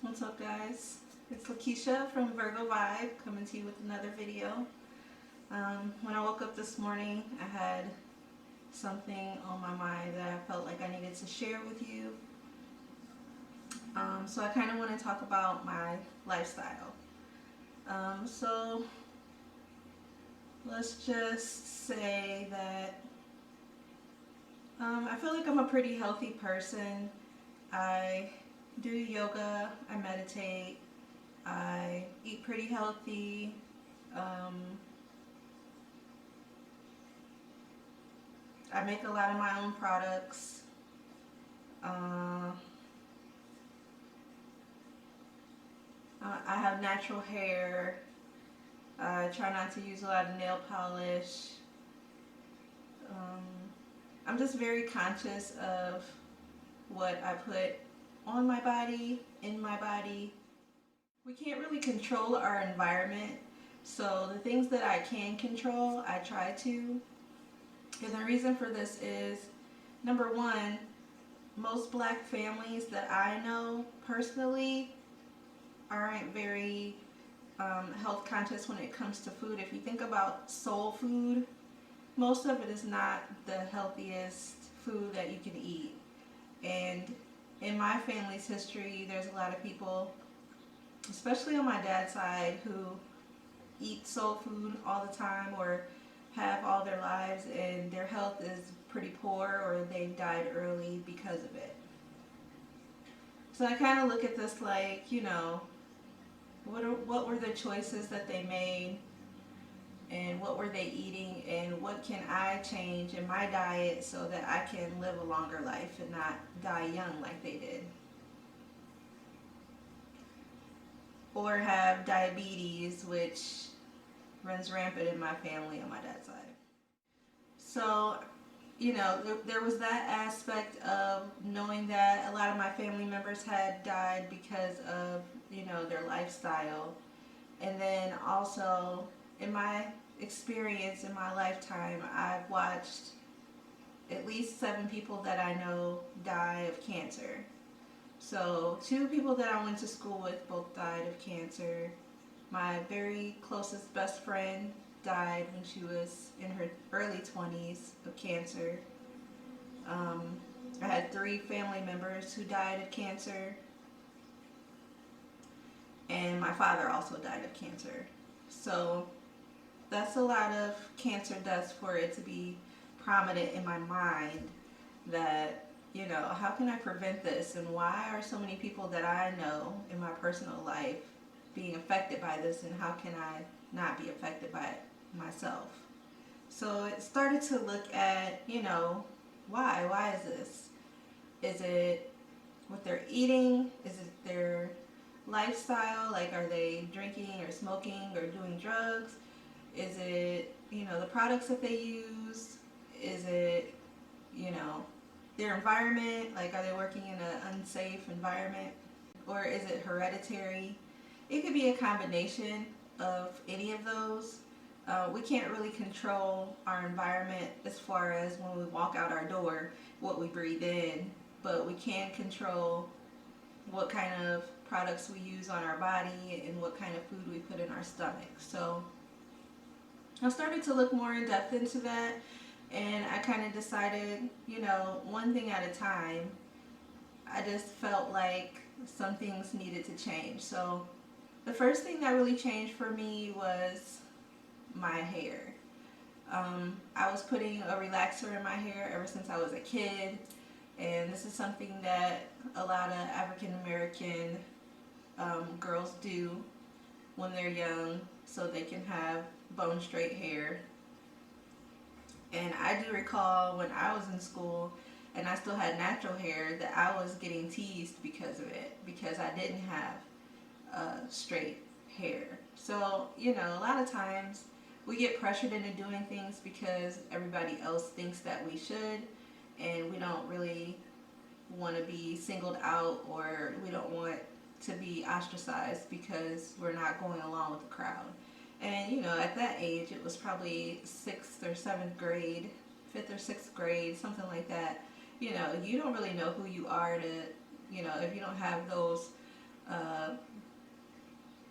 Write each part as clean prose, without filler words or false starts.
What's up, guys? It's LaKesha from Virgo Vibe coming to you with another video. When I woke up this morning, I had something on my mind that I felt like I needed to share with you. So I kind of want to talk about my lifestyle. So let's just say that I feel like I'm a pretty healthy person. I do yoga, I meditate, I eat pretty healthy. I make a lot of my own products. I have natural hair. I try not to use a lot of nail polish. I'm just very conscious of what I put on my body, in my body. We can't really control our environment, so the things that I can control, I try to. And the reason for this is, number one, most black families that I know personally aren't very health conscious when it comes to food. If you think about soul food, most of it is not the healthiest food that you can eat. And in my family's history, there's a lot of people, especially on my dad's side, who eat soul food all the time or have all their lives, and their health is pretty poor or they've died early because of it. So I kind of look at this like, what were the choices that they made, and what were they eating, and what can I change in my diet so that I can live a longer life and not die young like they did, or have diabetes, which runs rampant in my family on my dad's side. So there was that aspect of knowing that a lot of my family members had died because of their lifestyle. And then also, in my experience in my lifetime, I've watched at least 7 people that I know die of cancer. So 2 people that I went to school with both died of cancer. My very closest best friend died when she was in her early 20s of cancer. I had 3 family members who died of cancer, and my father also died of cancer. So that's a lot of cancer deaths for it to be prominent in my mind that, how can I prevent this, and why are so many people that I know in my personal life being affected by this, and how can I not be affected by it myself? So it started to look at, why is this? Is it what they're eating? Is it their lifestyle? Like, are they drinking or smoking or doing drugs? Is it, the products that they use? Is it, their environment? Like, are they working in an unsafe environment? Or is it hereditary? It could be a combination of any of those. We can't really control our environment as far as when we walk out our door, what we breathe in, but we can control what kind of products we use on our body and what kind of food we put in our stomach. So I started to look more in depth into that, and I kind of decided, one thing at a time. I just felt like some things needed to change. So the first thing that really changed for me was my hair. I was putting a relaxer in my hair ever since I was a kid, and this is something that a lot of African American girls do when they're young so they can have bone straight hair. And I do recall when I was in school and I still had natural hair that I was getting teased because of it, because I didn't have straight hair. So, a lot of times we get pressured into doing things because everybody else thinks that we should, and we don't really want to be singled out, or we don't want to be ostracized because we're not going along with the crowd. And at that age, it was probably 6th or 7th grade, 5th or 6th grade, something like that. You don't really know who you are to, if you don't have those uh,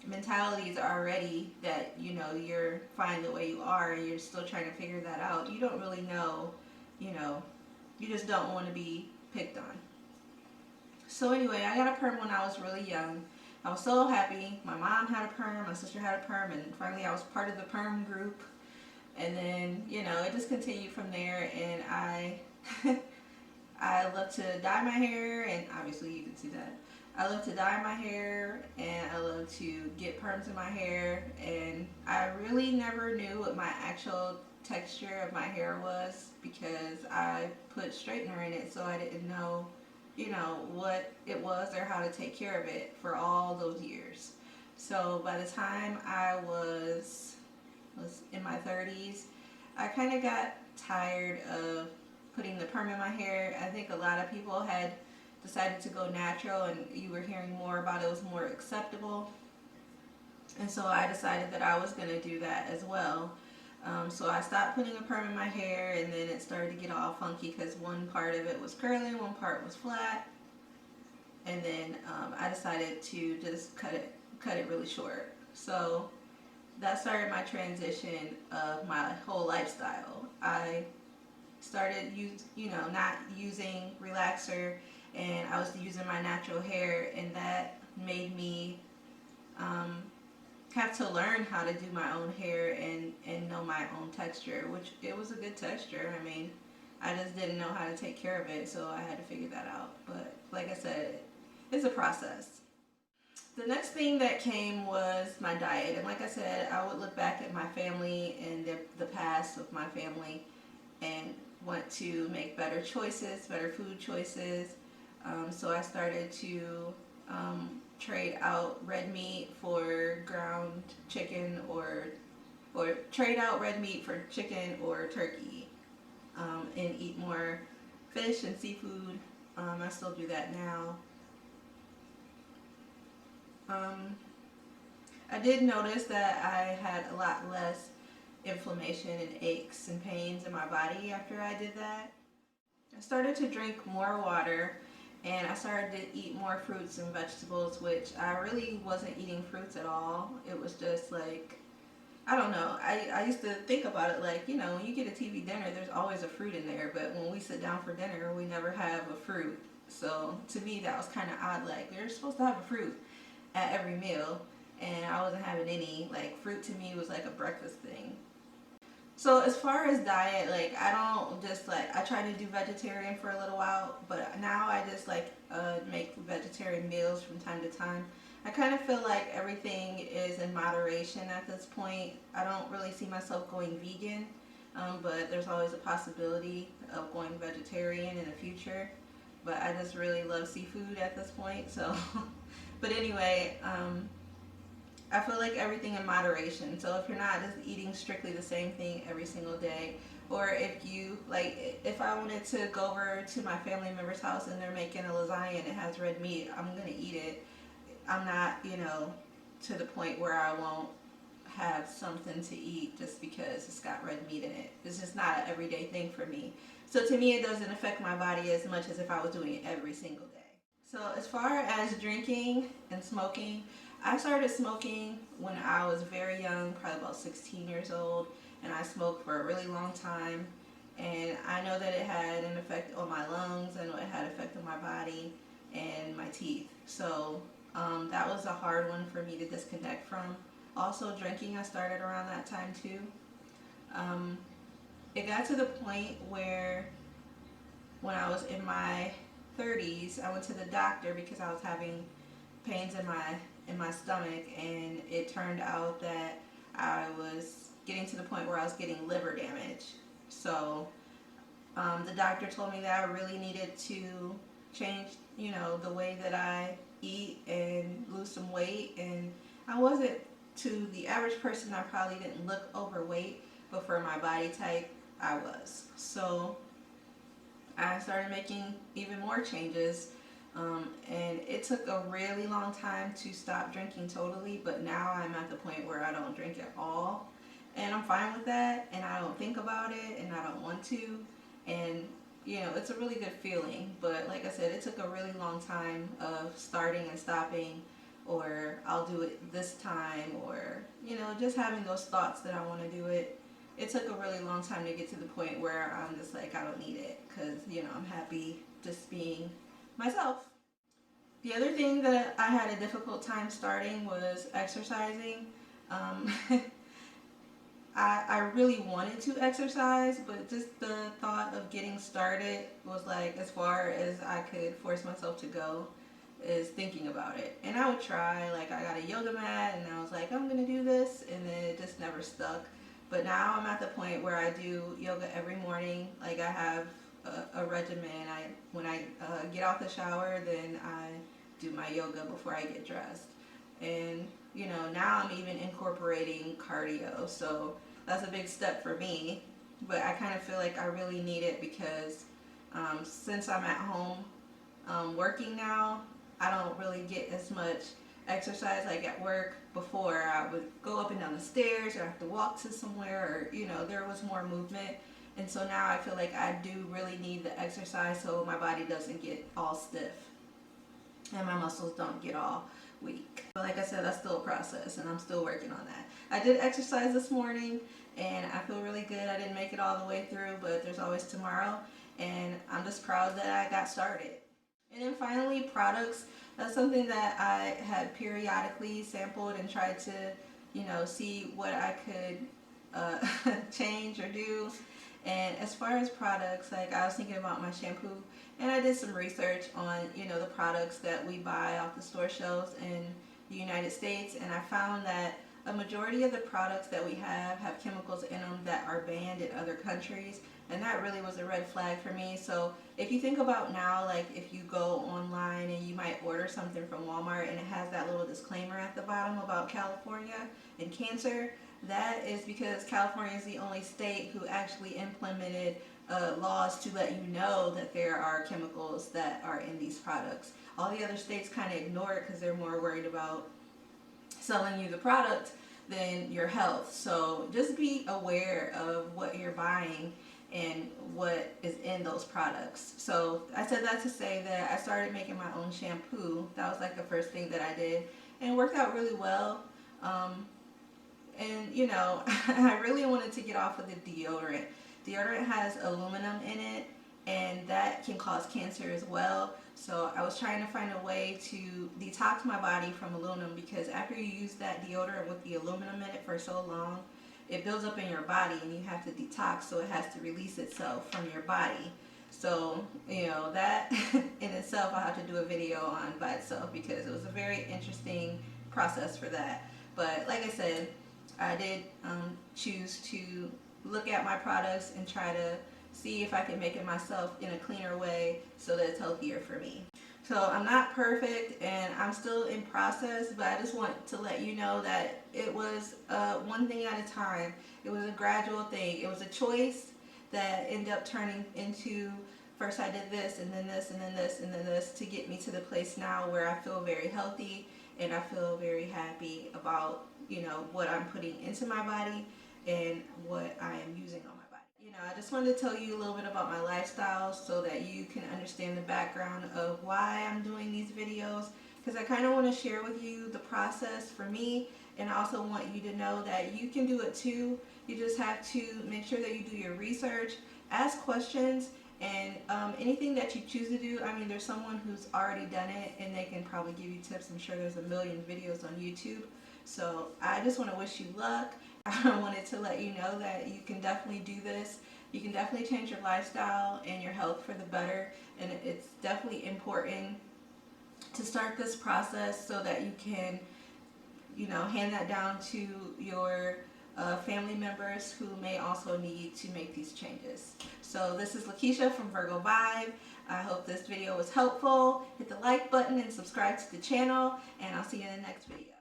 mentalities already that you're fine the way you are and you're still trying to figure that out. You don't really know, you know, you just don't want to be picked on. So anyway, I got a perm when I was really young. I was so happy. My mom had a perm, my sister had a perm, and finally I was part of the perm group. And then it just continued from there. And I I love to dye my hair, and obviously you can see that. I love to dye my hair, and I love to get perms in my hair. And I really never knew what my actual texture of my hair was because I put straightener in it, so I didn't know, what it was or how to take care of it for all those years. So by the time I was in my 30s, I kind of got tired of putting the perm in my hair. I think a lot of people had decided to go natural, and you were hearing more about it was more acceptable. And so I decided that I was going to do that as well. So I stopped putting a perm in my hair, and then it started to get all funky because one part of it was curly, one part was flat. And then I decided to just cut it really short. So that started my transition of my whole lifestyle. I started not using relaxer, and I was using my natural hair, and that made me have to learn how to do my own hair and know my own texture, which it was a good texture. I mean, I just didn't know how to take care of it, so I had to figure that out. But like I said, it's a process. The next thing that came was my diet. And like I said, I would look back at my family and the past of my family and want to make better choices, better food choices. So I started to trade out red meat for ground chicken, or trade out red meat for chicken or turkey, and eat more fish and seafood. I still do that now. I did notice that I had a lot less inflammation and aches and pains in my body after I did that. I started to drink more water, and I started to eat more fruits and vegetables, which I really wasn't eating fruits at all. It was just like, I don't know. I used to think about it like, when you get a TV dinner, there's always a fruit in there, but when we sit down for dinner, we never have a fruit. So to me, that was kind of odd. Like, you're supposed to have a fruit at every meal, and I wasn't having any. Like, fruit to me was like a breakfast thing. So as far as diet, like, I don't just like, I tried to do vegetarian for a little while, but now I just like make vegetarian meals from time to time. I kind of feel like everything is in moderation at this point. I don't really see myself going vegan, but there's always a possibility of going vegetarian in the future. But I just really love seafood at this point, so. But anyway, I feel like everything in moderation. So if you're not just eating strictly the same thing every single day, or if you, like, if I wanted to go over to my family member's house and they're making a lasagna and it has red meat, I'm going to eat it. I'm not, to the point where I won't have something to eat just because it's got red meat in it. It's just not an everyday thing for me. So to me, it doesn't affect my body as much as if I was doing it every single day. So as far as drinking and smoking, I started smoking when I was very young, probably about 16 years old, and I smoked for a really long time. And I know that it had an effect on my lungs, I know it had an effect on my body and my teeth. So that was a hard one for me to disconnect from. Also, drinking, I started around that time too. It got to the point where when I was in my 30s, I went to the doctor because I was having pains in my stomach, and it turned out that I was getting to the point where I was getting liver damage. So the doctor told me that I really needed to change, the way that I eat and lose some weight. And I wasn't, to the average person, I probably didn't look overweight, but for my body type, I was. So I started making even more changes, and it took a really long time to stop drinking totally, but now I'm at the point where I don't drink at all, and I'm fine with that, and I don't think about it, and I don't want to, and it's a really good feeling. But like I said, it took a really long time of starting and stopping or I'll do it this time, or, you know, just having those thoughts that I want to do it. It took a really long time to get to the point where I'm just like, I don't need it, because, you know, I'm happy just being myself. The other thing that I had a difficult time starting was exercising. Um, I really wanted to exercise, but just the thought of getting started was like as far as I could force myself to go is thinking about it. And I would try, like I got a yoga mat and I was like, I'm gonna do this, and then it just never stuck. But now I'm at the point where I do yoga every morning. Like I have a regimen. When I get out the shower, then I do my yoga before I get dressed. And you know, now I'm even incorporating cardio. So that's a big step for me. But I kind of feel like I really need it because since I'm at home working now, I don't really get as much exercise like at work. Before I would go up and down the stairs, or I have to walk to somewhere, or you know, there was more movement. And so now I feel like I do really need the exercise so my body doesn't get all stiff and my muscles don't get all weak. But like I said, that's still a process and I'm still working on that. I did exercise this morning and I feel really good. I didn't make it all the way through, but there's always tomorrow, and I'm just proud that I got started. And then finally, products. That's something that I had periodically sampled and tried to, you know, see what I could change or do. And as far as products, like I was thinking about my shampoo, and I did some research on, you know, the products that we buy off the store shelves in the United States, and I found that a majority of the products that we have chemicals in them that are banned in other countries, and that really was a red flag for me. So if you think about now, like if you go online and you might order something from Walmart and it has that little disclaimer at the bottom about California and cancer, that is because California is the only state who actually implemented laws to let you know that there are chemicals that are in these products. All the other states kind of ignore it because they're more worried about selling you the product than your health. So just be aware of what you're buying and what is in those products. So I said that to say that I started making my own shampoo. That was like the first thing that I did, and it worked out really well. And you know, I really wanted to get off of the deodorant. Deodorant has aluminum in it, and that can cause cancer as well. So I was trying to find a way to detox my body from aluminum, because after you use that deodorant with the aluminum in it for so long, it builds up in your body and you have to detox, so it has to release itself from your body. So, you know, that in itself I'll have to do a video on by itself, because it was a very interesting process for that. But like I said, I did choose to look at my products and try to see if I can make it myself in a cleaner way so that it's healthier for me. So I'm not perfect and I'm still in process, but I just want to let you know that it was one thing at a time. It was a gradual thing. It was a choice that ended up turning into, first I did this and then this and then this and then this, to get me to the place now where I feel very healthy and I feel very happy about, you know, what I'm putting into my body and what I am using on my body. You know, I just wanted to tell you a little bit about my lifestyle so that you can understand the background of why I'm doing these videos, because I kind of want to share with you the process for me, and I also want you to know that you can do it too. You just have to make sure that you do your research, ask questions, and anything that you choose to do. I mean, there's someone who's already done it and they can probably give you tips. I'm sure there's a million videos on YouTube. So I just want to wish you luck. I wanted to let you know that you can definitely do this. You can definitely change your lifestyle and your health for the better. And it's definitely important to start this process so that you can, you know, hand that down to your family members who may also need to make these changes. So this is LaKesha from Virgo Vibe. I hope this video was helpful. Hit the like button and subscribe to the channel, and I'll see you in the next video.